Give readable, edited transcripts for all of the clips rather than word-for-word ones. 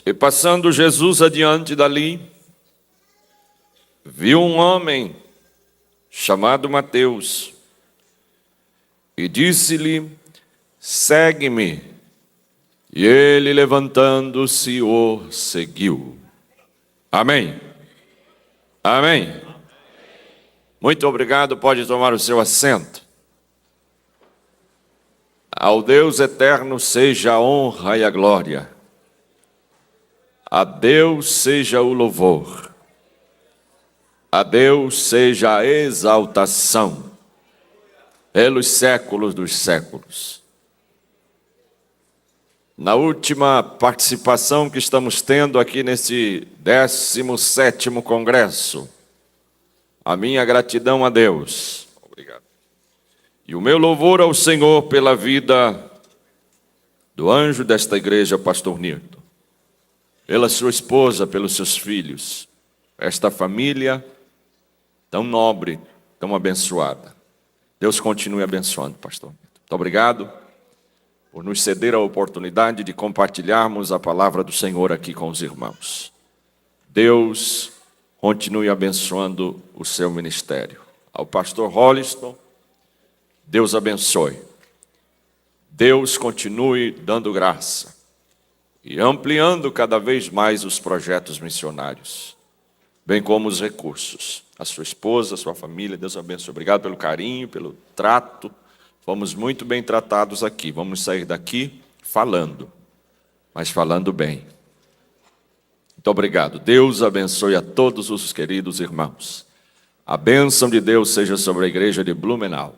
E passando Jesus adiante dali, viu um homem chamado Mateus e disse-lhe: segue-me. E ele, levantando-se, o seguiu. Amém. Amém. Muito obrigado, pode tomar o seu assento. Ao Deus eterno seja a honra e a glória. A Deus seja o louvor. A Deus seja a exaltação pelos séculos dos séculos. Na última participação que estamos tendo aqui nesse 17º Congresso, a minha gratidão a Deus. Obrigado. E o meu louvor ao Senhor pela vida do anjo desta igreja, pastor Nilton, pela sua esposa, pelos seus filhos, esta família tão nobre, tão abençoada. Deus continue abençoando, pastor Nilton. Muito obrigado por nos ceder a oportunidade de compartilharmos a palavra do Senhor aqui com os irmãos. Deus continue abençoando o seu ministério. Ao pastor Holliston, Deus abençoe. Deus continue dando graça e ampliando cada vez mais os projetos missionários, bem como os recursos. A sua esposa, a sua família, Deus abençoe. Obrigado pelo carinho, pelo trato. Fomos muito bem tratados aqui. Vamos sair daqui falando, mas falando bem. Muito obrigado. Deus abençoe a todos os queridos irmãos. A bênção de Deus seja sobre a igreja de Blumenau.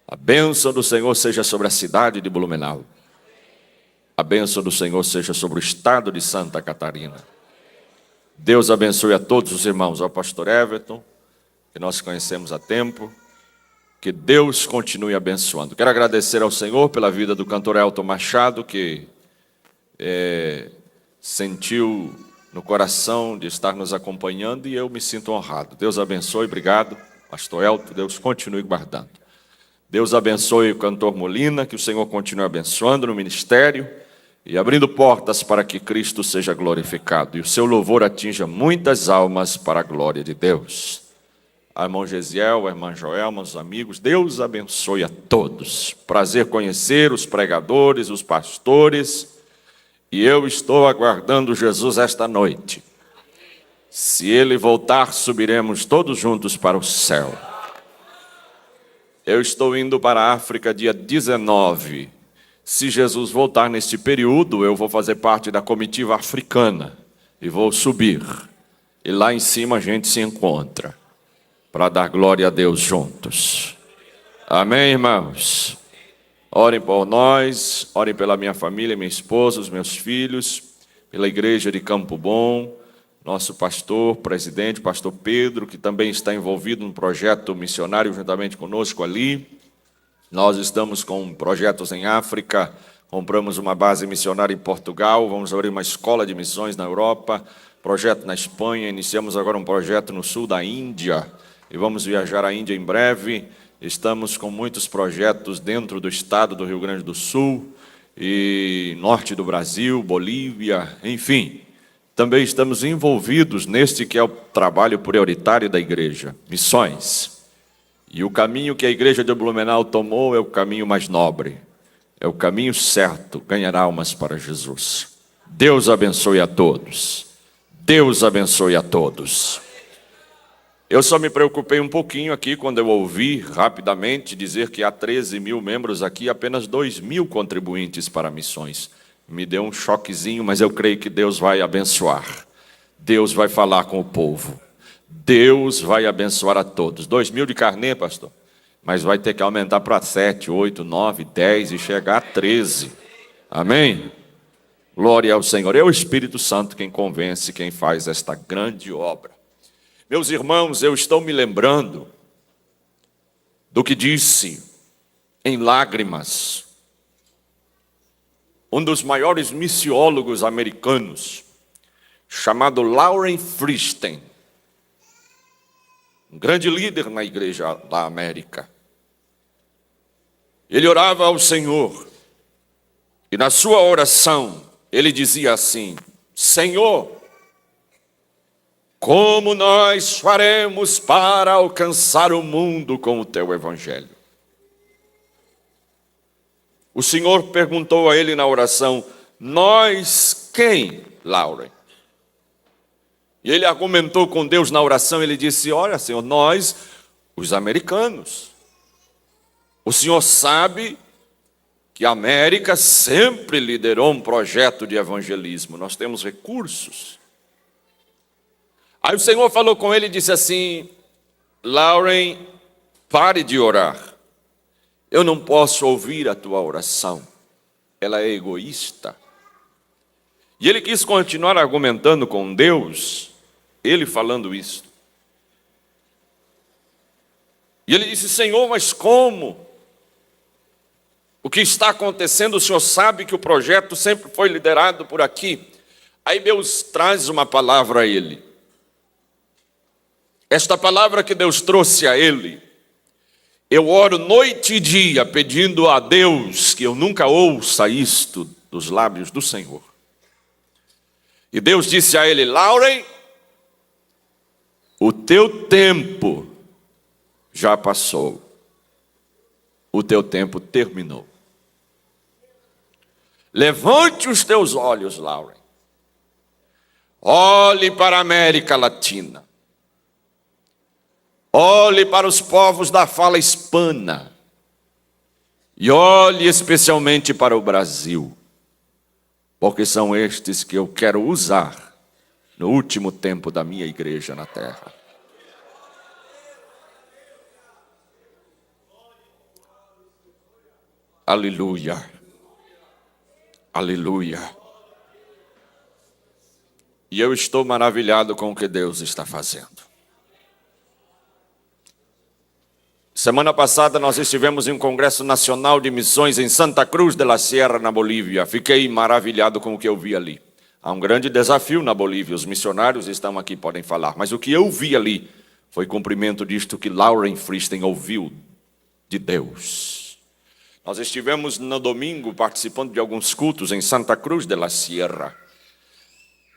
A bênção do Senhor seja sobre a cidade de Blumenau. A bênção do Senhor seja sobre o estado de Santa Catarina. Deus abençoe a todos os irmãos. Ao pastor Everton, que nós conhecemos há tempo. Que Deus continue abençoando. Quero agradecer ao Senhor pela vida do cantor Elton Machado, que sentiu no coração de estar nos acompanhando, e eu me sinto honrado. Deus abençoe, obrigado, pastor Elton, Deus continue guardando. Deus abençoe o cantor Molina, que o Senhor continue abençoando no ministério e abrindo portas para que Cristo seja glorificado e o seu louvor atinja muitas almas para a glória de Deus. A irmã Gesiel, a irmã Joelma, os amigos, Deus abençoe a todos. Prazer conhecer os pregadores, os pastores, e eu estou aguardando Jesus esta noite. Se Ele voltar, subiremos todos juntos para o céu. Eu estou indo para a África dia 19. Se Jesus voltar neste período, eu vou fazer parte da comitiva africana e vou subir. E lá em cima a gente se encontra para dar glória a Deus juntos. Amém, irmãos? Orem por nós, orem pela minha família, minha esposa, os meus filhos, pela igreja de Campo Bom, nosso pastor, presidente, pastor Pedro, que também está envolvido no projeto missionário juntamente conosco ali. Nós estamos com projetos em África, compramos uma base missionária em Portugal, vamos abrir uma escola de missões na Europa, projeto na Espanha, iniciamos agora um projeto no sul da Índia, e vamos viajar à Índia em breve. Estamos com muitos projetos dentro do estado do Rio Grande do Sul, e norte do Brasil, Bolívia, enfim. Também estamos envolvidos neste que é o trabalho prioritário da igreja, missões. E o caminho que a igreja de Blumenau tomou é o caminho mais nobre, é o caminho certo, ganhar almas para Jesus. Deus abençoe a todos. Deus abençoe a todos. Eu só me preocupei um pouquinho aqui quando eu ouvi rapidamente dizer que há 13 mil membros aqui, apenas 2 mil contribuintes para missões. Me deu um choquezinho, mas eu creio que Deus vai abençoar. Deus vai falar com o povo. Deus vai abençoar a todos. 2 mil de carnê, pastor? Mas vai ter que aumentar para 7, 8, 9, 10 e chegar a 13. Amém? Glória ao Senhor. É o Espírito Santo quem convence, quem faz esta grande obra. Meus irmãos, eu estou me lembrando do que disse em lágrimas um dos maiores missiólogos americanos, chamado Lauren Friedstein, um grande líder na igreja da América. Ele orava ao Senhor, e na sua oração, ele dizia assim: Senhor, como nós faremos para alcançar o mundo com o teu evangelho? O Senhor perguntou a ele na oração: nós quem, Lauren? E ele argumentou com Deus na oração, ele disse: olha, Senhor, nós, os americanos. O Senhor sabe que a América sempre liderou um projeto de evangelismo, nós temos recursos. Aí o Senhor falou com ele e disse assim: Lauren, pare de orar. Eu não posso ouvir a tua oração, ela é egoísta. E ele quis continuar argumentando com Deus, ele falando isso. E ele disse: Senhor, mas como? O que está acontecendo, o Senhor sabe que o projeto sempre foi liderado por aqui. Aí Deus traz uma palavra a ele. Esta palavra que Deus trouxe a ele, eu oro noite e dia pedindo a Deus que eu nunca ouça isto dos lábios do Senhor. E Deus disse a ele: Lauren, o teu tempo já passou. O teu tempo terminou. Levante os teus olhos, Lauren. Olhe para a América Latina. Olhe para os povos da fala hispana. E olhe especialmente para o Brasil. Porque são estes que eu quero usar no último tempo da minha igreja na terra. Aleluia. Aleluia. E eu estou maravilhado com o que Deus está fazendo. Semana passada nós estivemos em um congresso nacional de missões em Santa Cruz de la Sierra, na Bolívia. Fiquei maravilhado com o que eu vi ali. Há um grande desafio na Bolívia, os missionários estão aqui, podem falar. Mas o que eu vi ali foi cumprimento disto que Lauren Fristen ouviu de Deus. Nós estivemos no domingo participando de alguns cultos em Santa Cruz de la Sierra.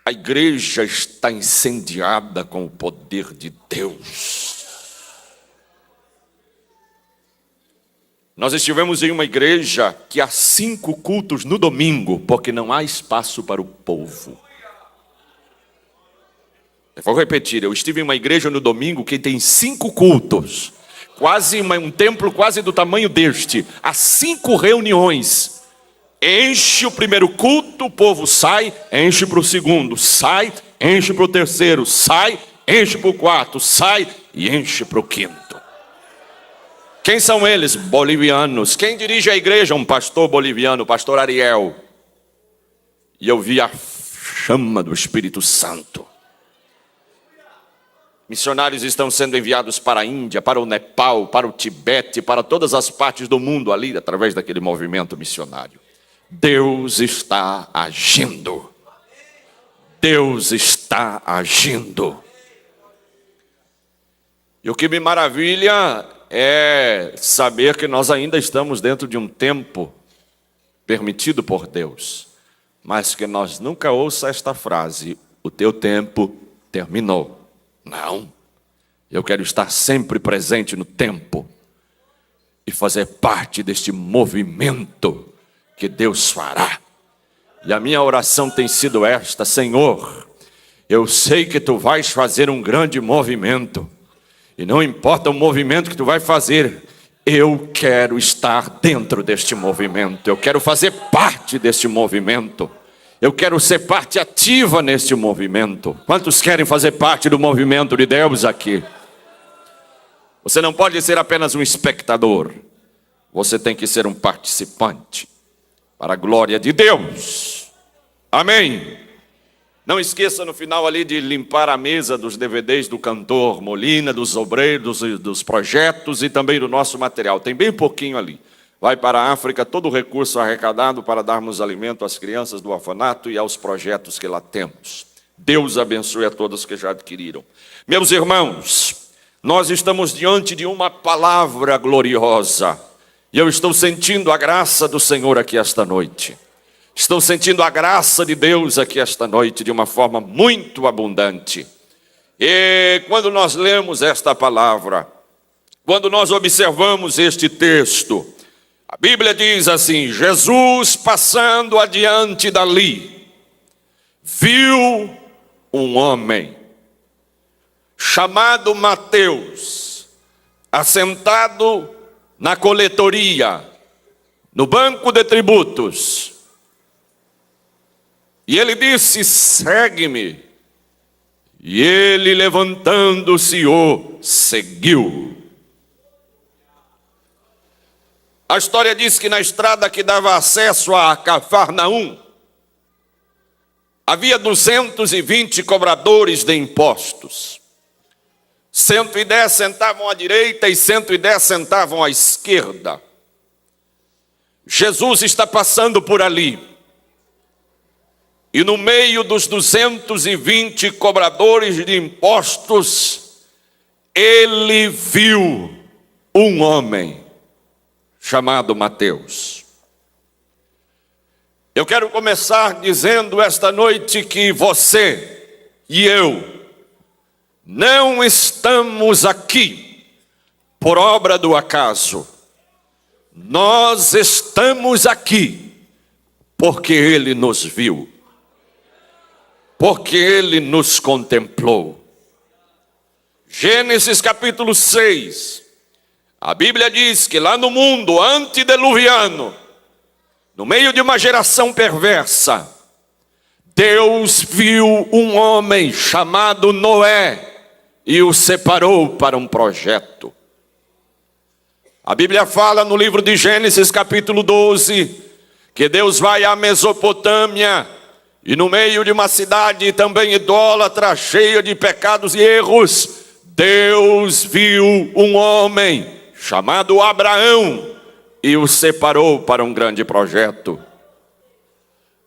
A igreja está incendiada com o poder de Deus. Nós estivemos em uma igreja que há 5 cultos no domingo, porque não há espaço para o povo. Eu vou repetir, eu estive em uma igreja no domingo que tem 5 cultos. Quase um templo quase do tamanho deste. Há 5 reuniões. Enche o primeiro culto, o povo sai, enche para o segundo, sai, enche para o terceiro, sai, enche para o quarto, sai e enche para o quinto. Quem são eles? Bolivianos. Quem dirige a igreja? Um pastor boliviano, o pastor Ariel. E eu vi a chama do Espírito Santo. Missionários estão sendo enviados para a Índia, para o Nepal, para o Tibete, para todas as partes do mundo ali, através daquele movimento missionário. Deus está agindo. Deus está agindo. E o que me maravilha é saber que nós ainda estamos dentro de um tempo permitido por Deus, mas que nós nunca ouça esta frase: o teu tempo terminou. Não, eu quero estar sempre presente no tempo e fazer parte deste movimento que Deus fará. E a minha oração tem sido esta: Senhor, eu sei que Tu vais fazer um grande movimento, e não importa o movimento que Tu vai fazer, eu quero estar dentro deste movimento, eu quero fazer parte deste movimento. Eu quero ser parte ativa neste movimento. Quantos querem fazer parte do movimento de Deus aqui? Você não pode ser apenas um espectador. Você tem que ser um participante. Para a glória de Deus. Amém. Não esqueça no final ali de limpar a mesa dos DVDs do cantor Molina, dos obreiros, dos projetos e também do nosso material. Tem bem pouquinho ali. Vai para a África todo o recurso arrecadado para darmos alimento às crianças do orfanato e aos projetos que lá temos. Deus abençoe a todos que já adquiriram. Meus irmãos, nós estamos diante de uma palavra gloriosa. E eu estou sentindo a graça do Senhor aqui esta noite. Estou sentindo a graça de Deus aqui esta noite de uma forma muito abundante. E quando nós lemos esta palavra, quando nós observamos este texto, a Bíblia diz assim: Jesus passando adiante dali, viu um homem chamado Mateus, assentado na coletoria, no banco de tributos. E ele disse: segue-me. E ele, levantando-se, o seguiu. A história diz que na estrada que dava acesso a Cafarnaum, havia 220 cobradores de impostos. 110 sentavam à direita e 110 sentavam à esquerda. Jesus está passando por ali. E no meio dos 220 cobradores de impostos, ele viu um homem chamado Mateus. Eu quero começar dizendo esta noite que você e eu não estamos aqui por obra do acaso. Nós estamos aqui porque ele nos viu, porque ele nos contemplou. Gênesis capítulo 6, a Bíblia diz que lá no mundo antediluviano, no meio de uma geração perversa, Deus viu um homem chamado Noé e o separou para um projeto. A Bíblia fala no livro de Gênesis capítulo 12, que Deus vai à Mesopotâmia, e no meio de uma cidade também idólatra, cheia de pecados e erros, Deus viu um homem chamado Abraão e o separou para um grande projeto.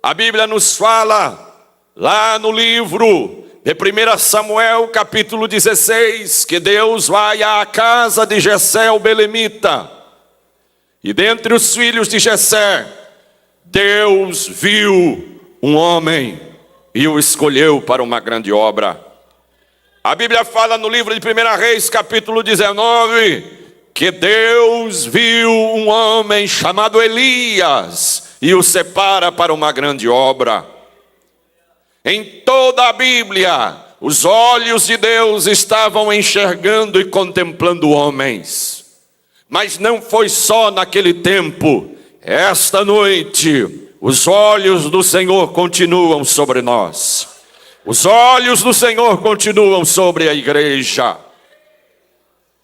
A Bíblia nos fala, lá no livro de 1 Samuel capítulo 16, que Deus vai à casa de Jessé o belemita, e dentre os filhos de Jessé, Deus viu um homem e o escolheu para uma grande obra. A Bíblia fala no livro de 1 Reis capítulo 19, que Deus viu um homem chamado Elias e o separa para uma grande obra. Em toda a Bíblia, os olhos de Deus estavam enxergando e contemplando homens. Mas não foi só naquele tempo. Esta noite, os olhos do Senhor continuam sobre nós. Os olhos do Senhor continuam sobre a igreja.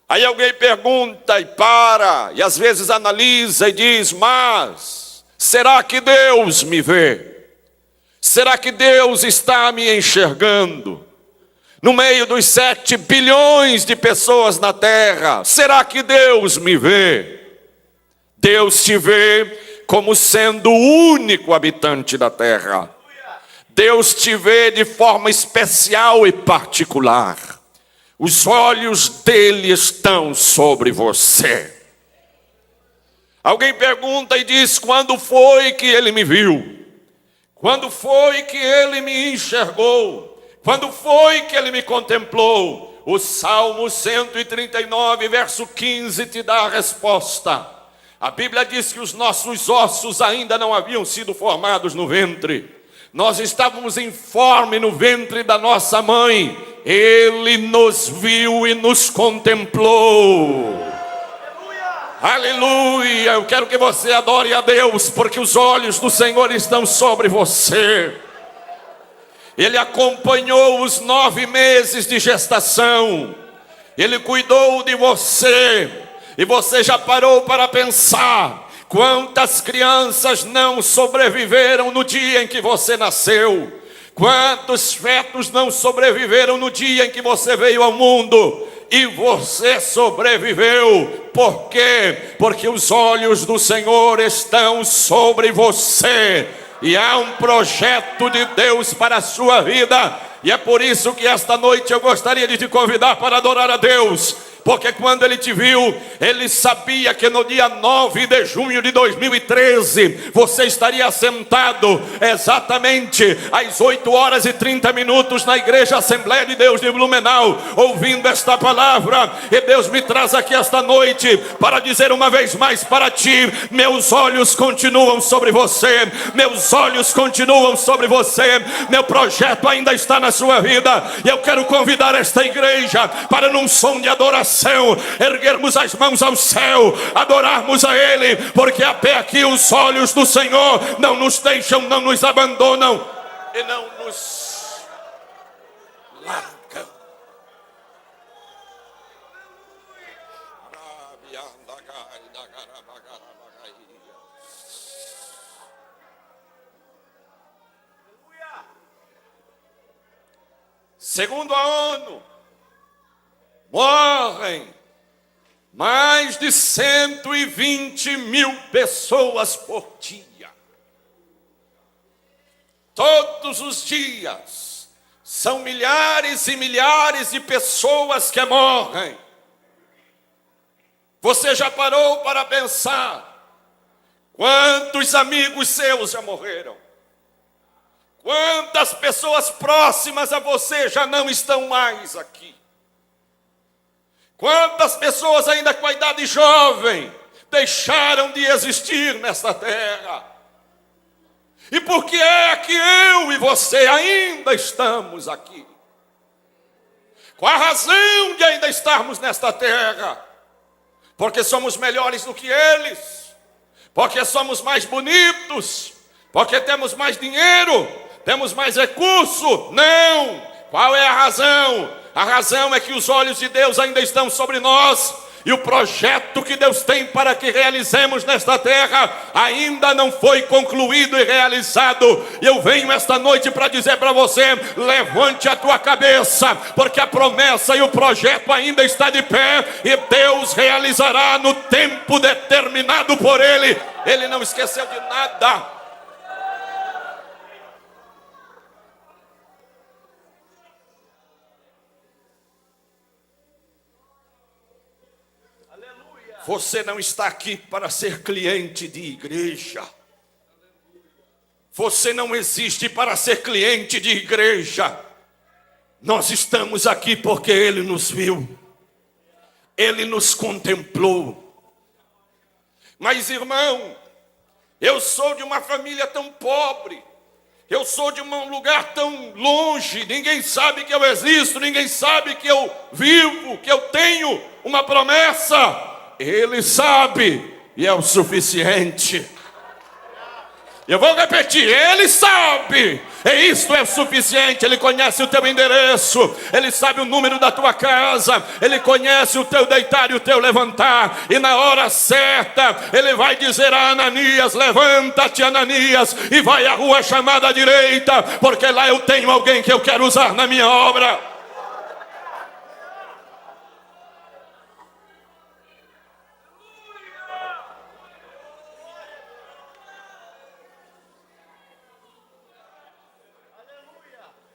Aí alguém pergunta e para, e às vezes analisa e diz: mas será que Deus me vê? Será que Deus está me enxergando? No meio dos 7 bilhões de pessoas na terra, será que Deus me vê? Deus te vê como sendo o único habitante da terra. Deus te vê de forma especial e particular. Os olhos dele estão sobre você. Alguém pergunta e diz: quando foi que ele me viu? Quando foi que ele me enxergou? Quando foi que ele me contemplou? O Salmo 139, verso 15 te dá a resposta. A Bíblia diz que os nossos ossos ainda não haviam sido formados no ventre. Nós estávamos informes no ventre da nossa mãe. Ele nos viu e nos contemplou. Aleluia! Eu quero que você adore a Deus, porque os olhos do Senhor estão sobre você. Ele acompanhou os 9 meses de gestação. Ele cuidou de você. E você já parou para pensar quantas crianças não sobreviveram no dia em que você nasceu? Quantos fetos não sobreviveram no dia em que você veio ao mundo? E você sobreviveu. Por quê? Porque os olhos do Senhor estão sobre você. E há um projeto de Deus para a sua vida. E é por isso que esta noite eu gostaria de te convidar para adorar a Deus. porque quando ele te viu, ele sabia que no dia 9 de junho de 2013, você estaria sentado exatamente às 8h30 na Igreja Assembleia de Deus de Blumenau, ouvindo esta palavra. E Deus me traz aqui esta noite para dizer uma vez mais para ti: meus olhos continuam sobre você, meus olhos continuam sobre você, meu projeto ainda está na sua vida. E eu quero convidar esta igreja para, num som de adoração, erguermos as mãos ao céu, adorarmos a Ele, porque até aqui os olhos do Senhor não nos deixam, não nos abandonam e não nos largam. Segundo a ONU, morrem mais de 120 mil pessoas por dia. Todos os dias são milhares e milhares de pessoas que morrem. Você já parou para pensar quantos amigos seus já morreram? Quantas pessoas próximas a você já não estão mais aqui? Quantas pessoas ainda com a idade jovem deixaram de existir nesta terra? E por que é que eu e você ainda estamos aqui? Qual a razão de ainda estarmos nesta terra? Porque somos melhores do que eles? Porque somos mais bonitos? Porque temos mais dinheiro? Temos mais recurso? Não! Qual é a razão? A razão é que os olhos de Deus ainda estão sobre nós, e o projeto que Deus tem para que realizemos nesta terra ainda não foi concluído e realizado. E eu venho esta noite para dizer para você: levante a tua cabeça, porque a promessa e o projeto ainda está de pé, e Deus realizará no tempo determinado por Ele. Ele não esqueceu de nada. Você não está aqui para ser cliente de igreja. Você não existe para ser cliente de igreja. Nós estamos aqui porque Ele nos viu. Ele nos contemplou. Mas, irmão, eu sou de uma família tão pobre. Eu sou de um lugar tão longe. Ninguém sabe que eu existo. Ninguém sabe que eu vivo, que eu tenho uma promessa. Ele sabe, e é o suficiente. Eu vou repetir: Ele sabe, e isto é o suficiente. Ele conhece o teu endereço, Ele sabe o número da tua casa, Ele conhece o teu deitar e o teu levantar, e na hora certa Ele vai dizer a Ananias: levanta-te, Ananias, e vai à rua chamada à direita, porque lá eu tenho alguém que eu quero usar na minha obra.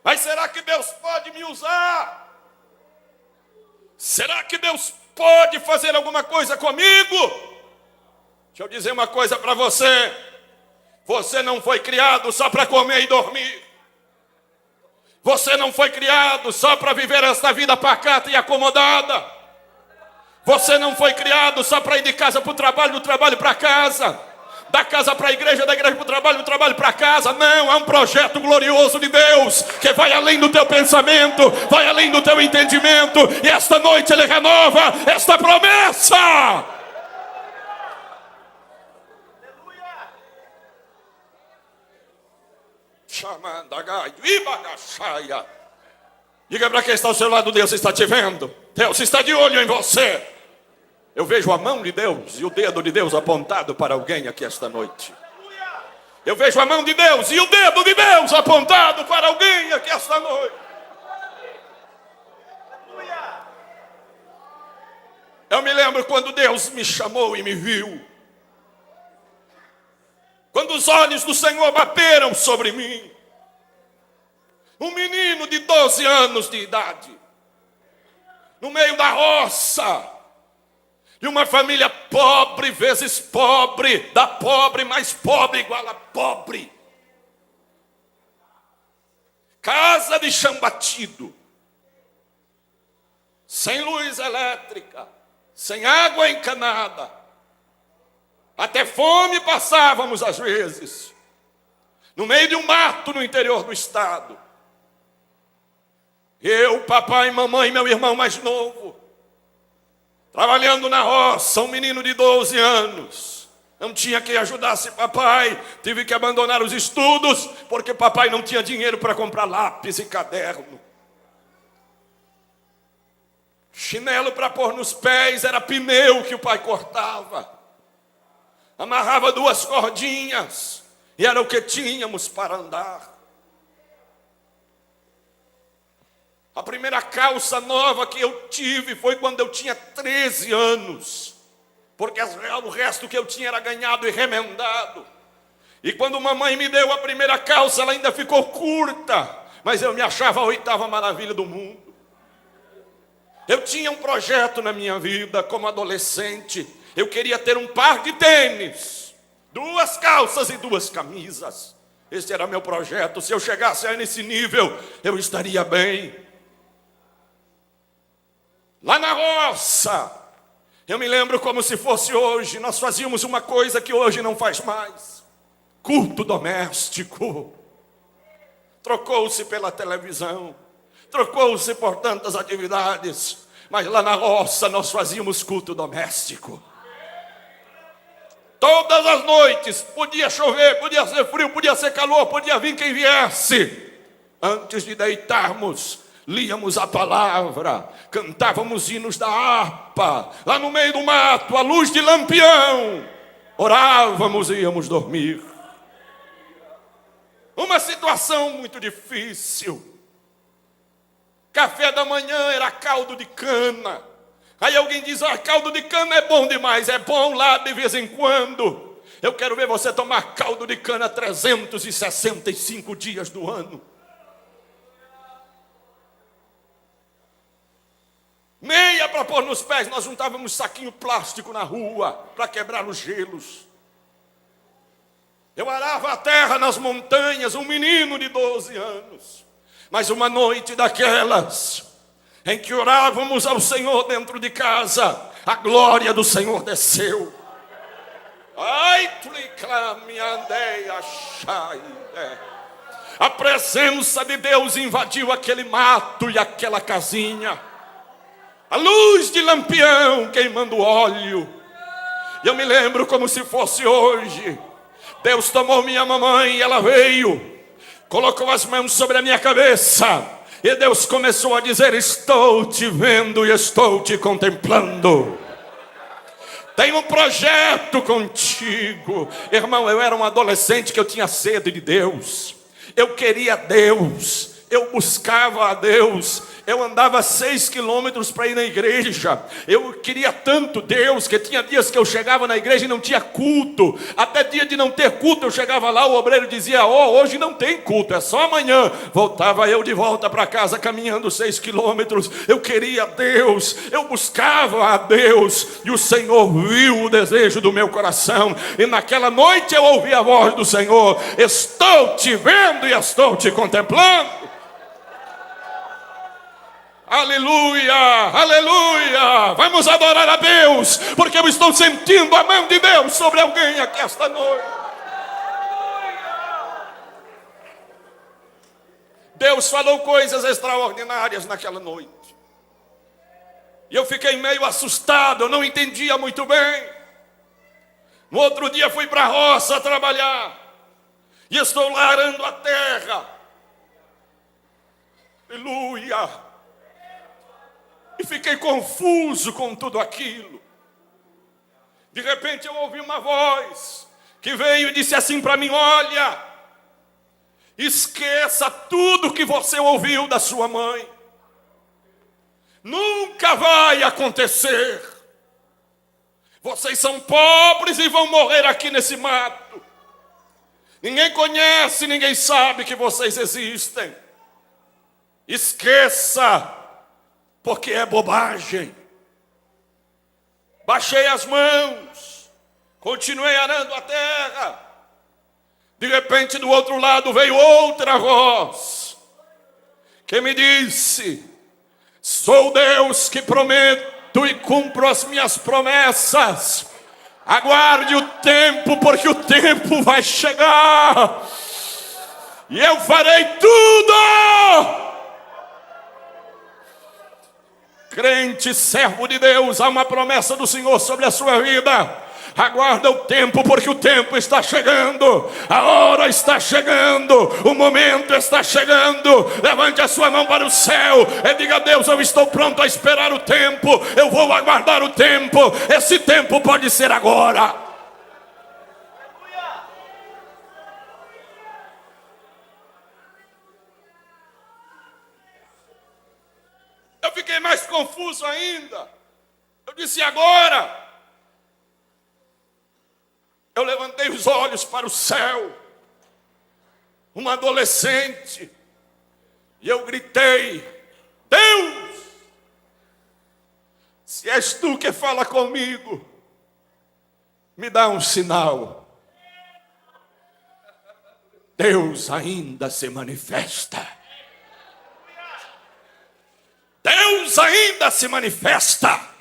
Mas será que Deus pode me usar? Será que Deus pode fazer alguma coisa comigo? Deixa eu dizer uma coisa para você. Você não foi criado só para comer e dormir. Você não foi criado só para viver esta vida pacata e acomodada. Você não foi criado só para ir de casa para o trabalho, do trabalho para casa, da casa para a igreja, da igreja para o trabalho, do trabalho para casa. Não, é um projeto glorioso de Deus, que vai além do teu pensamento, vai além do teu entendimento, e esta noite Ele renova esta promessa. Diga para quem está ao seu lado: Deus está te vendo, Deus está de olho em você. Eu vejo a mão de Deus e o dedo de Deus apontado para alguém aqui esta noite. Eu vejo a mão de Deus e o dedo de Deus apontado para alguém aqui esta noite. Eu me lembro quando Deus me chamou e me viu. Quando os olhos do Senhor bateram sobre mim. Um menino de 12 anos de idade. no meio da roça, de uma família pobre vezes pobre, da pobre mais pobre igual a pobre. Casa de chão batido, sem luz elétrica, sem água encanada. Até fome passávamos às vezes, no meio de um mato no interior do estado. Eu, papai, mamãe, meu irmão mais novo, trabalhando na roça, um menino de 12 anos. Não tinha quem ajudasse papai, tive que abandonar os estudos, porque papai não tinha dinheiro para comprar lápis e caderno. Chinelo para pôr nos pés era pneu que o pai cortava. Amarrava 2 cordinhas e era o que tínhamos para andar. A primeira calça nova que eu tive foi quando eu tinha 13 anos, porque o resto que eu tinha era ganhado e remendado. E quando mamãe me deu a primeira calça, ela ainda ficou curta, mas eu me achava a 8ª maravilha do mundo. Eu tinha um projeto na minha vida como adolescente. Eu queria ter um par de tênis, 2 calças e 2 camisas. Esse era meu projeto. Se eu chegasse a nesse nível, eu estaria bem. Lá na roça, eu me lembro como se fosse hoje, nós fazíamos uma coisa que hoje não faz mais: culto doméstico. Trocou-se pela televisão, trocou-se por tantas atividades, mas lá na roça nós fazíamos culto doméstico. Todas as noites, podia chover, podia ser frio, podia ser calor, podia vir quem viesse. Antes de deitarmos, líamos a palavra, cantávamos hinos da harpa, lá no meio do mato, à luz de lampião, orávamos e íamos dormir. Uma situação muito difícil. Café da manhã era caldo de cana. Aí alguém diz: caldo de cana é bom demais. É bom lá de vez em quando. Eu quero ver você tomar caldo de cana 365 dias do ano. Meia para pôr nos pés, nós juntávamos saquinho plástico na rua para quebrar os gelos. Eu arava a terra nas montanhas, um menino de 12 anos. Mas uma noite daquelas, em que orávamos ao Senhor dentro de casa, a glória do Senhor desceu. A presença de Deus invadiu aquele mato e aquela casinha. A luz de lampião queimando óleo. E eu me lembro como se fosse hoje. Deus tomou minha mamãe e ela veio, colocou as mãos sobre a minha cabeça. E Deus começou a dizer: estou te vendo e estou te contemplando. Tenho um projeto contigo. Irmão, eu era um adolescente que eu tinha sede de Deus. Eu queria Deus. Eu buscava a Deus. Eu andava 6 quilômetros para ir na igreja. Eu queria tanto Deus que tinha dias que eu chegava na igreja e não tinha culto. Até dia de não ter culto eu chegava lá, o obreiro dizia: hoje não tem culto, é só amanhã. Voltava eu de volta para casa caminhando 6 quilômetros. Eu queria Deus, eu buscava a Deus. E o Senhor viu o desejo do meu coração. E naquela noite eu ouvi a voz do Senhor: estou te vendo e estou te contemplando. Aleluia, aleluia, vamos adorar a Deus, porque eu estou sentindo a mão de Deus sobre alguém aqui esta noite. Deus falou coisas extraordinárias naquela noite, e eu fiquei meio assustado, eu não entendia muito bem. No outro dia fui para a roça trabalhar, e estou lá arando a terra, aleluia. E fiquei confuso com tudo aquilo. De repente eu ouvi uma voz que veio e disse assim para mim: olha, esqueça tudo que você ouviu da sua mãe. Nunca vai acontecer. Vocês são pobres e vão morrer aqui nesse mato. Ninguém conhece, ninguém sabe que vocês existem. Esqueça. porque é bobagem. Baixei as mãos, continuei arando a terra. De repente, do outro lado veio outra voz, que me disse: sou Deus que prometo e cumpro as minhas promessas. Aguarde o tempo, porque o tempo vai chegar e eu farei tudo. Crente, servo de Deus, há uma promessa do Senhor sobre a sua vida. Aguarda o tempo, porque o tempo está chegando, a hora está chegando, o momento está chegando. Levante a sua mão para o céu e diga: Deus, eu estou pronto a esperar o tempo, eu vou aguardar o tempo. Esse tempo pode ser agora. Eu fiquei mais confuso ainda. Eu disse: agora? Eu levantei os olhos para o céu, uma adolescente, e eu gritei: Deus, se és tu que fala comigo, me dá um sinal. Deus ainda se manifesta. Deus ainda se manifesta.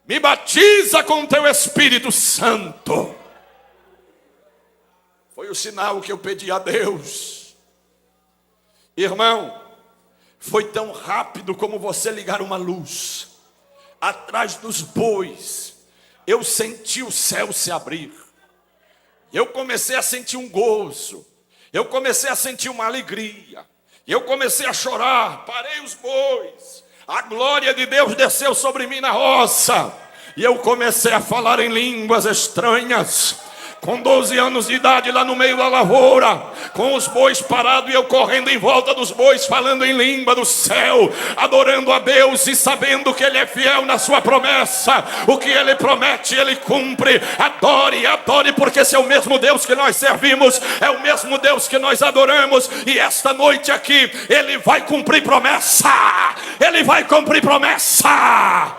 Me batiza com teu Espírito Santo. Foi o sinal que eu pedi a Deus. Irmão, foi tão rápido como você ligar uma luz. Atrás dos bois, eu senti o céu se abrir. Eu comecei a sentir um gozo. Eu comecei a sentir uma alegria. Eu comecei a chorar, parei os bois. A glória de Deus desceu sobre mim na roça. E eu comecei a falar em línguas estranhas. Com 12 anos de idade, lá no meio da lavoura, com os bois parados e eu correndo em volta dos bois, falando em língua do céu, adorando a Deus e sabendo que Ele é fiel na sua promessa. O que Ele promete, Ele cumpre. Adore, adore, porque esse é o mesmo Deus que nós servimos, é o mesmo Deus que nós adoramos. E esta noite aqui, Ele vai cumprir promessa. Ele vai cumprir promessa.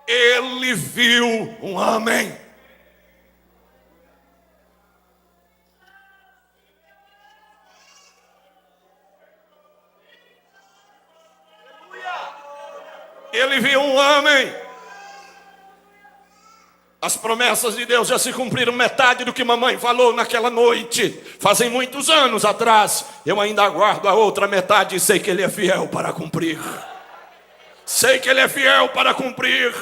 Ele viu um homem. Ele viu um homem. As promessas de Deus já se cumpriram metade do que mamãe falou naquela noite. Fazem muitos anos atrás. Eu ainda aguardo a outra metade e sei que Ele é fiel para cumprir. Sei que Ele é fiel para cumprir.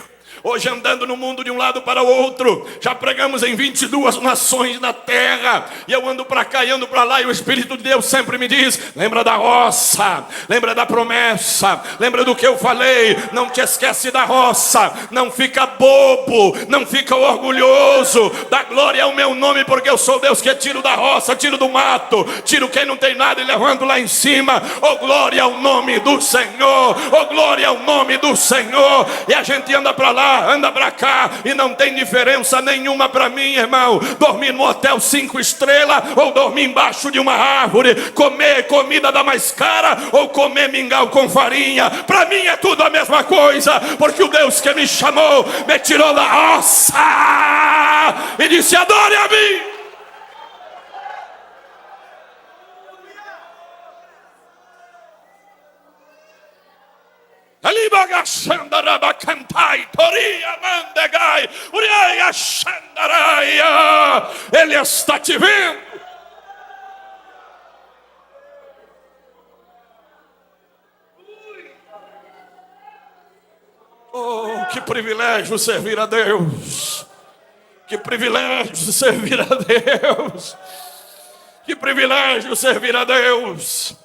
Hoje andando no mundo de um lado para o outro, já pregamos em 22 nações na terra, e eu ando para cá e ando para lá, e o Espírito de Deus sempre me diz: lembra da roça, lembra da promessa, lembra do que eu falei, não te esquece da roça, não fica bobo, não fica orgulhoso, dá glória ao meu nome, porque eu sou Deus que tiro da roça, tiro do mato, tiro quem não tem nada e levanto lá em cima. Oh, glória ao nome do Senhor, oh, glória ao nome do Senhor. E a gente anda para lá, anda para cá, e não tem diferença nenhuma para mim, irmão. Dormir no hotel 5 estrelas ou dormir embaixo de uma árvore, comer comida da mais cara ou comer mingau com farinha, para mim é tudo a mesma coisa, porque o Deus que me chamou me tirou da roça e disse: adore a mim. Ele está te vendo. Oh, que privilégio servir a Deus. Que privilégio servir a Deus. Que privilégio servir a Deus.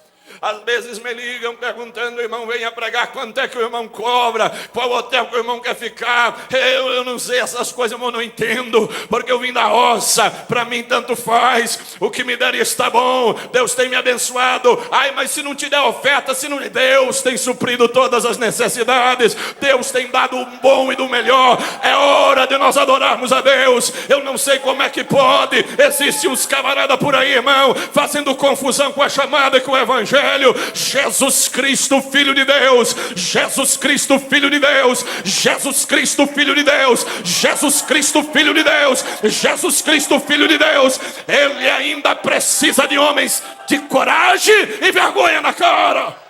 Às vezes me ligam perguntando: irmão, venha pregar, quanto é que o irmão cobra? Qual hotel que o irmão quer ficar? Eu não sei essas coisas, eu não entendo, porque eu vim da roça, para mim tanto faz, o que me der está bom, Deus tem me abençoado. Ai, mas se não te der oferta, se não, Deus tem suprido todas as necessidades, Deus tem dado o bom e do melhor. É hora de nós adorarmos a Deus. Eu não sei como é que pode, existem uns camaradas por aí, irmão, fazendo confusão com a chamada e com o evangelho. Jesus Cristo, Filho de Deus, Jesus Cristo, Filho de Deus, Jesus Cristo, Filho de Deus, Jesus Cristo, Filho de Deus, Jesus Cristo, Filho de Deus. Ele ainda precisa de homens de coragem e vergonha na cara.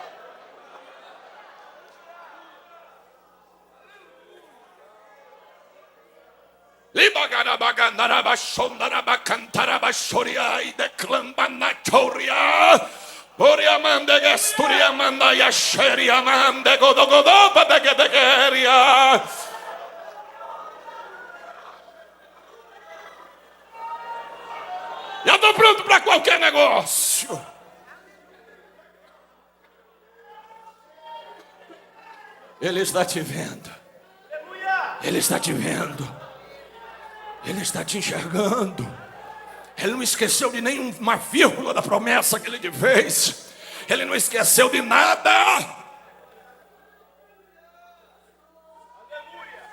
Já estou pronto para qualquer negócio. Ele está te vendo. Ele está te vendo. Ele está te enxergando. Ele não esqueceu de nenhuma vírgula da promessa que ele te fez. Ele não esqueceu de nada. Aleluia.